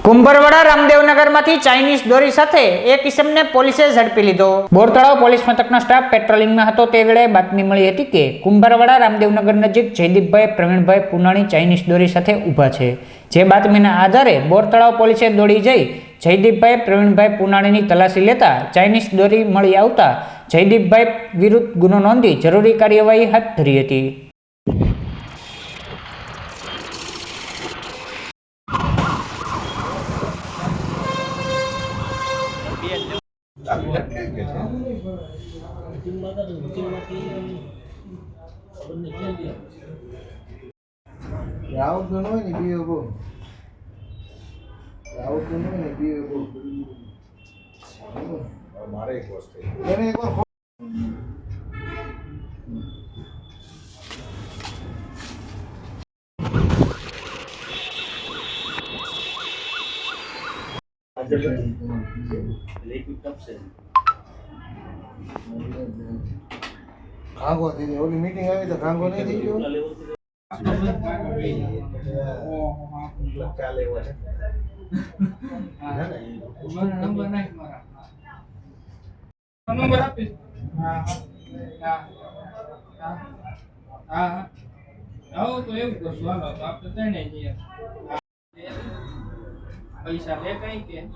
Kumbharwada રામદેવનગરમાંથી Chinese દોરી સાથે એક ઇસમને પોલીસે ઝડપી લીધો। બોરતળાવ પોલીસ મથકનો સ્ટાફ પેટ્રોલિંગમાં હતો તે વેળાએ બાતમી મળી હતી કે કુંભરવાડા રામદેવનગર નજીક જયદીપભાઈ પ્રવીણભાઈ પુનાણી ચાઇનીઝ દોરી સાથે ઊભા છે। જે બાતમીના આધારે બોરતળાવ પોલીસે દોડી જઈ જયદીપભાઈ પ્રવીણભાઈ પુનાણીની તલાશી લેતા ચાઇનીઝ દોરી મળી આવતા જયદીપભાઈ વિરુદ્ધ ગુનો નોંધી જરૂરી કાર્યવાહી હાથ ધરી હતી। खांगो थी ओली मीटिंग आई तो खांगो नहीं थी क्यों क्या लेवा है नंबर नहीं मारा नंबर आपे हां हां हां आओ तो એવું કરશું હાલો તો આપણે તણે જઈએ પૈસા લે કઈ કે એમ